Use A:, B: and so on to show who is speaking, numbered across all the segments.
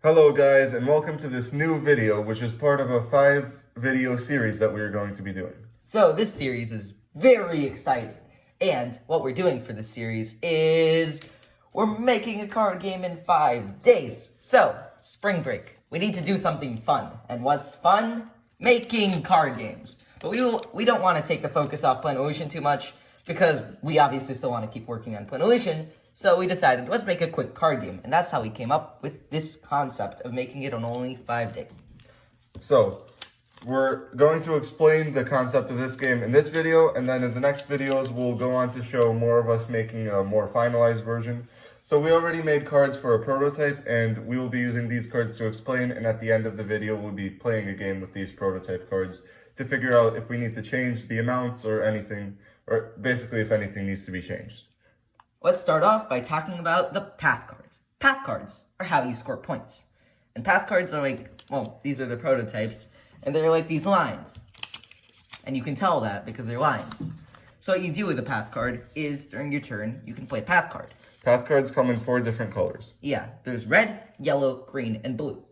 A: Hello guys, and welcome to this new video, which is part of a 5-video series that we are going to be doing.
B: So this series is very exciting, and what we're doing for this series is we're making a card game in 5 days. So, spring break, we need to do something fun, and what's fun? Making card games. But we don't want to take the focus off Planolution too much, because we obviously still want to keep working on Planolution. So we decided, let's make a quick card game, and that's how we came up with this concept of making it on only 5 days.
A: So, we're going to explain the concept of this game in this video, and then in the next videos we'll go on to show more of us making a more finalized version. So we already made cards for a prototype, and we will be using these cards to explain, and at the end of the video we'll be playing a game with these prototype cards to figure out if we need to change the amounts or anything, or basically if anything needs to be changed.
B: Let's start off by talking about the path cards. Path cards are how you score points. And path cards are like, well, these are the prototypes, and they're like these lines. And you can tell that because they're lines. So what you do with a path card is, during your turn, you can play a path card.
A: Path cards come in 4 different colors.
B: Yeah, there's red, yellow, green, and blue.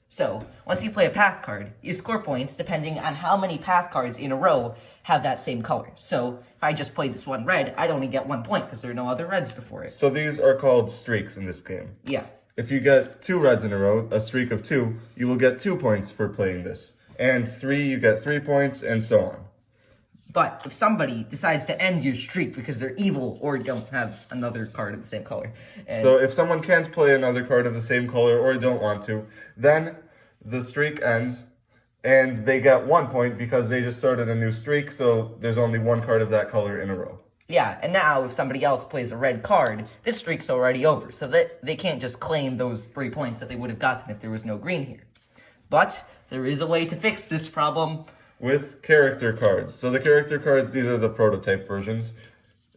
B: So, once you play a path card, you score points depending on how many path cards in a row have that same color. So, if I just play this one red, I'd only get 1 point because there are no other reds before it.
A: So these are called streaks in this game.
B: Yeah.
A: If you get 2 reds in a row, a streak of 2, you will get 2 points for playing this. And 3, you get 3 points, and so on.
B: But if somebody decides to end your streak because they're evil or don't have another card of the same color.
A: So if someone can't play another card of the same color or don't want to, then the streak ends and they get 1 point because they just started a new streak, so there's only 1 card of that color in a row.
B: Yeah, and now if somebody else plays a red card, this streak's already over, so that they can't just claim those 3 points that they would have gotten if there was no green here. But there is a way to fix this problem.
A: With character cards. So the character cards, these are the prototype versions.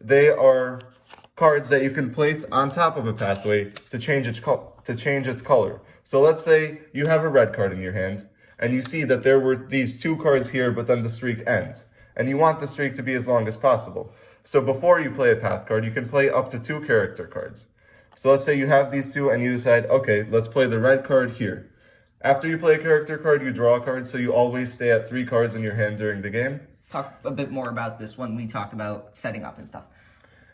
A: They are cards that you can place on top of a pathway to change its color. So let's say you have a red card in your hand, and you see that there were these 2 cards here, but then the streak ends. And you want the streak to be as long as possible. So before you play a path card, you can play up to 2 character cards. So let's say you have these 2 and you decide, okay, let's play the red card here. After you play a character card, you draw a card, so you always stay at 3 cards in your hand during the game.
B: Talk a bit more about this when we talk about setting up and stuff.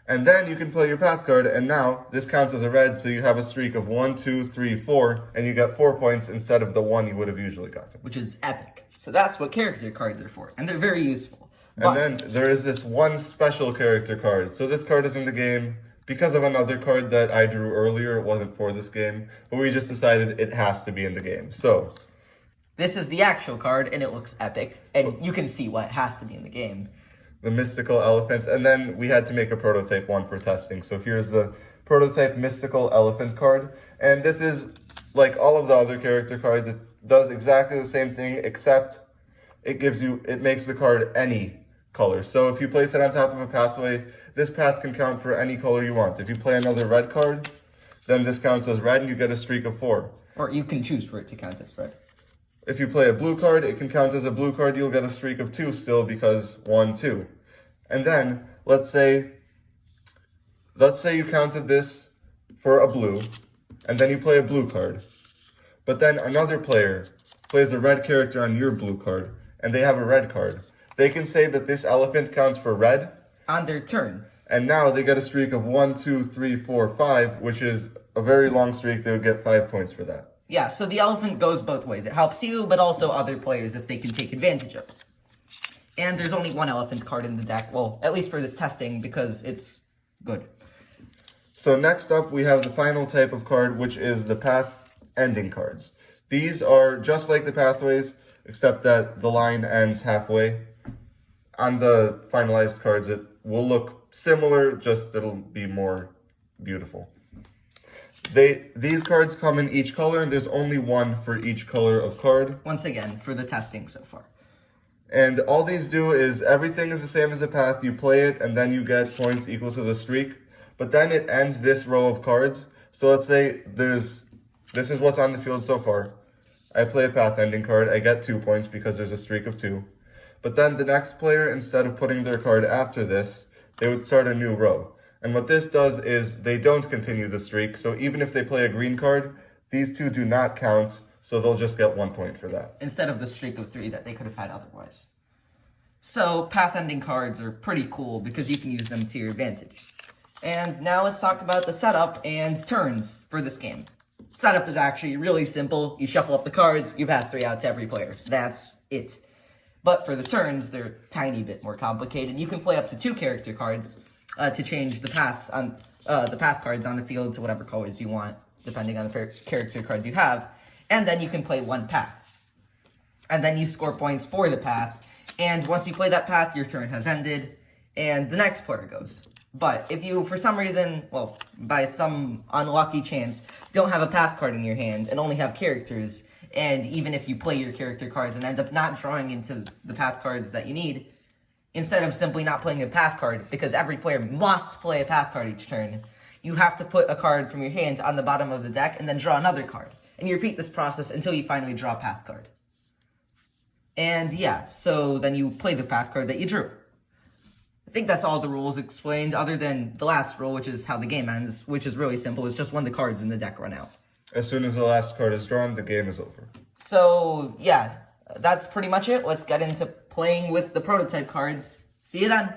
A: And then you can play your path card, and now this counts as a red, so you have a streak of 1, 2, 3, 4, and you get 4 points instead of the 1 you would have usually gotten.
B: Which is epic. So that's what character cards are for, and they're very useful.
A: And then there is this one special character card. So this card is in the game because of another card that I drew earlier. It wasn't for this game, but we just decided it has to be in the game. So
B: this is the actual card, and it looks epic, and you can see what has to be in the game.
A: The mystical elephant, and then we had to make a prototype one for testing. So here's the prototype mystical elephant card, and this is like all of the other character cards. It does exactly the same thing, except it makes the card any color. So if you place it on top of a pathway, this path can count for any color you want. If you play another red card, then this counts as red and you get a streak of 4.
B: Or you can choose for it to count as red.
A: If you play a blue card, it can count as a blue card. You'll get a streak of 2 still because 1, 2. And then, let's say you counted this for a blue, and then you play a blue card. But then another player plays a red character on your blue card, and they have a red card. They can say that this elephant counts for red
B: on their turn.
A: And now they get a streak of 1, 2, 3, 4, 5, which is a very long streak. They would get 5 points for that.
B: Yeah, so the elephant goes both ways. It helps you, but also other players if they can take advantage of it. And there's only 1 elephant card in the deck, well, at least for this testing, because it's good.
A: So next up, we have the final type of card, which is the path ending cards. These are just like the pathways, except that the line ends halfway. On the finalized cards, it will look similar, just it'll be more beautiful. These cards come in each color, and there's only 1 for each color of card.
B: Once again, for the testing so far.
A: And all these do is, everything is the same as a path. You play it, and then you get points equal to the streak. But then it ends this row of cards. So let's say this is what's on the field so far. I play a path ending card. I get 2 points because there's a streak of 2. But then the next player, instead of putting their card after this, they would start a new row. And what this does is they don't continue the streak. So even if they play a green card, These two do not count, so they'll just get 1 point for that.
B: Instead of the streak of 3 that they could have had otherwise. So, path-ending cards are pretty cool because you can use them to your advantage. And now let's talk about the setup and turns for this game. Setup is actually really simple. You shuffle up the cards, you pass 3 out to every player. That's it. But for the turns, they're a tiny bit more complicated. You can play up to 2 character cards to change the paths on the path cards on the field to whatever colors you want, depending on the character cards you have. And then you can play 1 path. And then you score points for the path. And once you play that path, your turn has ended, and the next player goes. But if you, for some reason, well, by some unlucky chance, don't have a path card in your hand and only have characters, and even if you play your character cards and end up not drawing into the path cards that you need, instead of simply not playing a path card, because every player must play a path card each turn, you have to put a card from your hand on the bottom of the deck and then draw another card. And you repeat this process until you finally draw a path card. And yeah, so then you play the path card that you drew. I think that's all the rules explained, other than the last rule, which is how the game ends, which is really simple. It's just when the cards in the deck run out.
A: As soon as the last card is drawn, the game is over.
B: So, yeah, that's pretty much it. Let's get into playing with the prototype cards. See you then.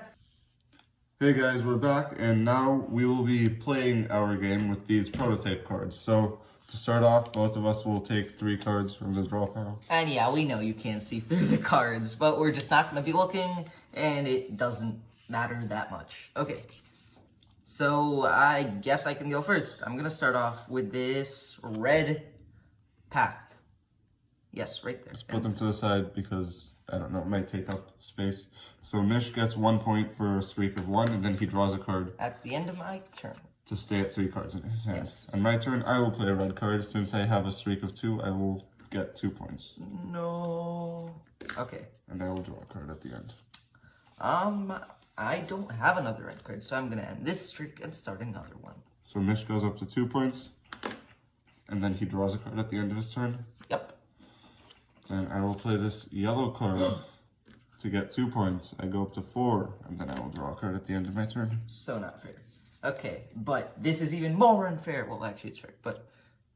A: Hey guys, we're back, and now we will be playing our game with these prototype cards. So, to start off, both of us will take 3 cards from the draw pile.
B: And yeah, we know you can't see through the cards, but we're just not going to be looking, and it doesn't matter that much. Okay, so I guess I can go first. I'm going to start off with this red path. Yes, right there.
A: Let's put them to the side because, I don't know, it might take up space. So Mish gets 1 point for a streak of 1, and then he draws a card
B: at the end of my turn
A: to stay at 3 cards in his hand.
B: Yes.
A: On my turn, I will play a red card. Since I have a streak of 2, I will get 2 points.
B: No. Okay.
A: And I will draw a card at the end.
B: I don't have another red card, so I'm gonna end this streak and start another one.
A: So Mish goes up to 2 points, and then he draws a card at the end of his turn.
B: Yep.
A: Then I will play this yellow card to get 2 points. I go up to 4, and then I will draw a card at the end of my turn.
B: So not fair. Okay, but this is even more unfair. Well, actually, it's fair, but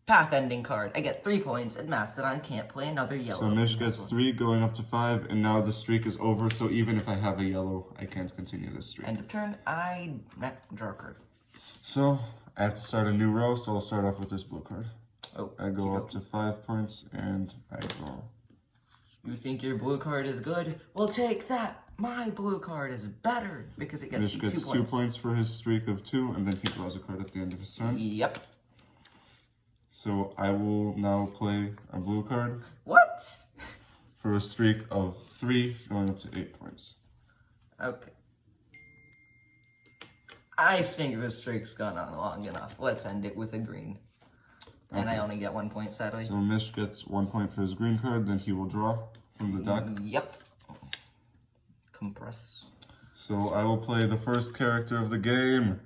B: path ending card. I get 3 points, and Mastadon can't play another yellow.
A: So Mish gets 3, going up to 5, and now the streak is over. So even if I have a yellow, I can't continue this streak.
B: End of turn. I draw a card.
A: So I have to start a new row. So I'll start off with this blue card.
B: Oh,
A: I go up to 5 points, and I draw.
B: You think your blue card is good? Well, take that. My blue card is better because it gets
A: Mish
B: you
A: gets
B: 2
A: 2
B: points.
A: points for his streak of 2, and then he draws a card at the end of his turn.
B: Yep.
A: So I will now play a blue card
B: What?
A: for a streak of 3, going up to 8 points.
B: Okay. I think this streak's gone on long enough. Let's end it with a green. And I only get 1 point, sadly.
A: So Mish gets 1 point for his green card, then he will draw from the deck.
B: Yep. Compress.
A: So I will play the first character of the game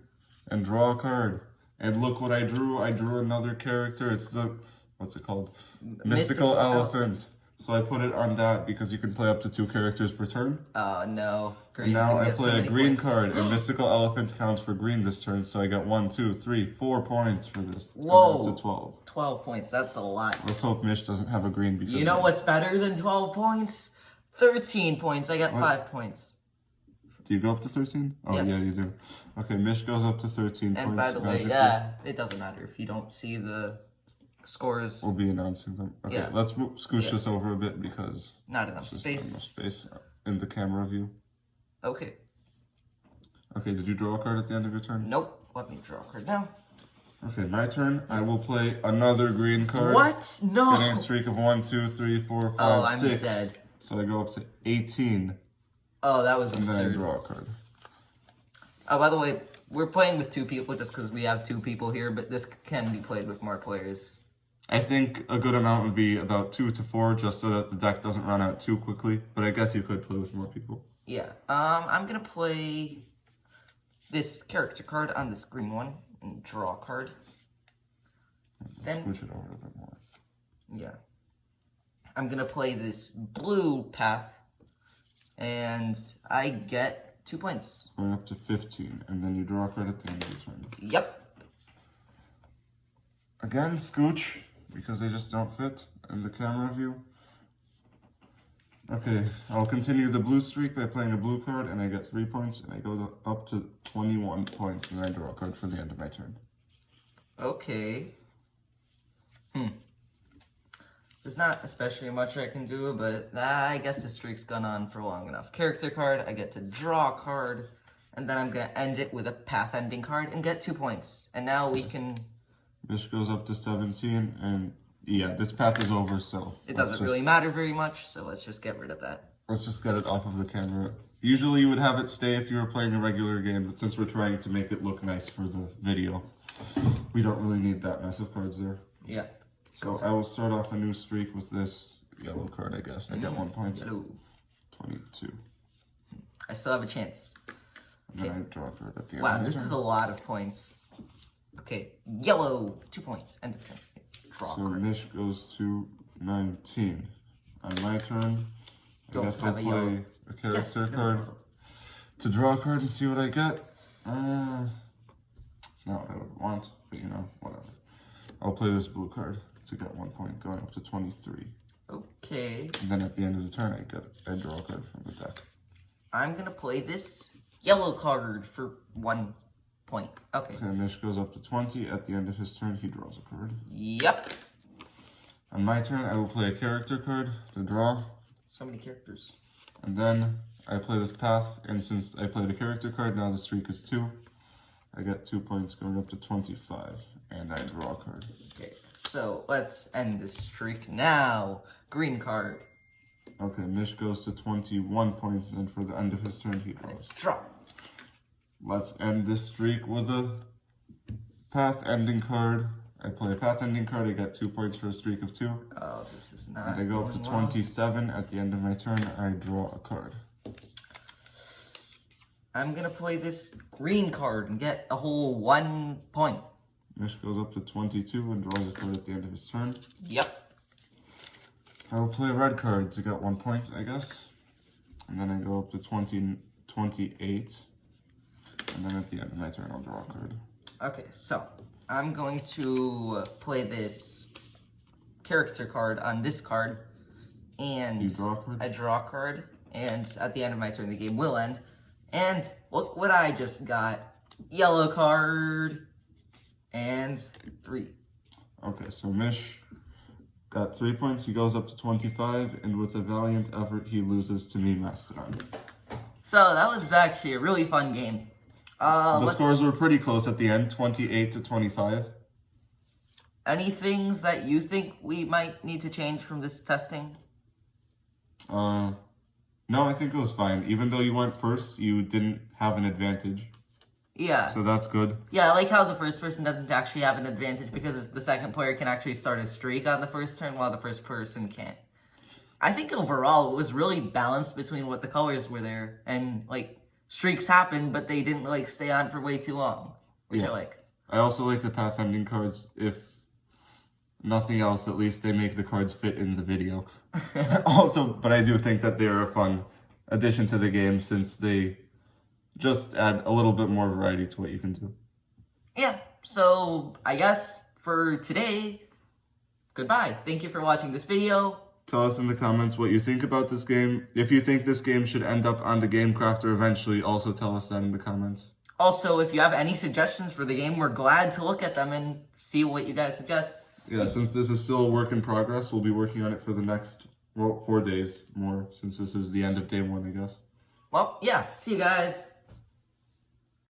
A: and draw a card. And look what I drew. I drew another character. It's the, what's it called? Mystical Elephant. So I put it on that because you can play up to 2 characters per turn.
B: Oh, no.
A: And now I play a green card, and Mystical Elephant counts for green this turn, so I got 1, 2, 3, 4 points for this.
B: Whoa.
A: Up to 12.
B: 12 points. That's a lot.
A: Let's hope Mish doesn't have a green because
B: You know what's better than 12 points? 13 points. I got 5 points.
A: Do you go up to 13? Oh,
B: Yes.
A: yeah, you do. Okay, Mish goes up to 13
B: And
A: points.
B: by the way,
A: magically.
B: yeah, it doesn't matter if you don't see the scores.
A: We'll be announcing them. Okay,
B: Yeah.
A: let's scooch this over a bit because
B: Not enough
A: there's not enough
B: space.
A: space in the camera view.
B: Okay.
A: Okay, did you draw a card at the end of your turn?
B: Nope. Let me draw a card now.
A: Okay, my turn. I will play another green card.
B: What? No.
A: Getting a streak of 1, 2, 3, 4, 5,
B: Oh, I'm
A: 6.
B: dead.
A: So I go up to 18,
B: Oh, that was
A: and then I
B: absurd.
A: draw a card.
B: Oh, by the way, we're playing with 2 people just because we have 2 people here, but this can be played with more players.
A: I think a good amount would be about 2 to 4, just so that the deck doesn't run out too quickly. But I guess you could play with more people.
B: Yeah. I'm gonna play this character card on this green one and draw a card. Then
A: Switch it over a bit more.
B: yeah. I'm gonna play this blue path, and I get 2 points.
A: Going up to 15, and then you draw a card at the end of your turn.
B: Yep.
A: Again, Scooch, because they just don't fit in the camera view. Okay, I'll continue the blue streak by playing a blue card, and I get 3 points, and I go up to 21 points, and I draw a card for the end of my turn.
B: Okay. There's not especially much I can do, but I guess the streak's gone on for long enough. Character card, I get to draw a card, and then I'm going to end it with a path-ending card and get 2 points. And now we can...
A: Mish goes up to 17, and yeah, this path is over, so...
B: It doesn't really matter very much, so let's just get rid of that.
A: Let's just get it off of the camera. Usually you would have it stay if you were playing a regular game, but since we're trying to make it look nice for the video, we don't really need that mess of cards there.
B: Yeah.
A: So I will start off a new streak with this yellow card, I guess. I get 1 point.
B: Yellow.
A: 22.
B: I still have a chance.
A: And then I draw a card at the end.
B: Wow, this is a lot of points. Okay, yellow, 2 points. End of turn. Draw
A: so
B: card.
A: Mish goes to 19. On my turn, I guess I'll play a character card to draw a card and see what I get. It's not what I would want, but you know, whatever. I'll play this blue card to get 1 point, going up to 23.
B: Okay.
A: And then at the end of the turn, I draw a card from the deck.
B: I'm gonna play this yellow card for 1 point. Okay.
A: Okay, Mish goes up to 20. At the end of his turn, he draws a card.
B: Yep.
A: On my turn, I will play a character card to draw.
B: So many characters.
A: And then I play this path, and since I played a character card, now the streak is 2. I get 2 points going up to 25, and I draw a card.
B: Okay, so let's end this streak now. Green card.
A: Okay, Mish goes to 21 points, and for the end of his turn, he draws.
B: Draw.
A: Let's end this streak with a path ending card. I play a path ending card, I get 2 points for a streak of 2.
B: Oh, this is not.
A: And I go up to 27. At the end of my turn, I draw a card.
B: I'm gonna play this green card and get a whole 1 point.
A: Mish goes up to 22 and draws a card at the end of his turn.
B: Yep.
A: I will play a red card to get 1 point, I guess. And then I go up to 28. And then at the end of my turn, I'll draw a card.
B: Okay, so I'm going to play this character card on this card. And
A: You draw a card?
B: I draw a card. And at the end of my turn, the game will end. And look what I just got. Yellow card. And 3.
A: Okay, so Mish got 3 points. He goes up to 25. And with a valiant effort, he loses to me, Mastadon.
B: So that was actually a really fun game.
A: The scores were pretty close at the end, 28 to 25.
B: Any things that you think we might need to change from this testing?
A: No, I think it was fine. Even though you went first, you didn't have an advantage.
B: Yeah.
A: So that's good.
B: Yeah, I like how the first person doesn't actually have an advantage because the second player can actually start a streak on the first turn while the first person can't. I think overall it was really balanced between what the colors were there and like streaks happened, but they didn't like stay on for way too long, which I like.
A: I also like the path ending cards. If nothing else, at least they make the cards fit in the video. Also, but I do think that they're a fun addition to the game since they just add a little bit more variety to what you can do.
B: Yeah, so I guess for today, goodbye. Thank you for watching this video.
A: Tell us in the comments what you think about this game. If you think this game should end up on the Game Crafter eventually, also tell us that in the comments.
B: Also, if you have any suggestions for the game, we're glad to look at them and see what you guys suggest.
A: Yeah, since this is still a work in progress, we'll be working on it for the next, 4 days more, since this is the end of day 1, I guess.
B: Well, yeah, see you guys.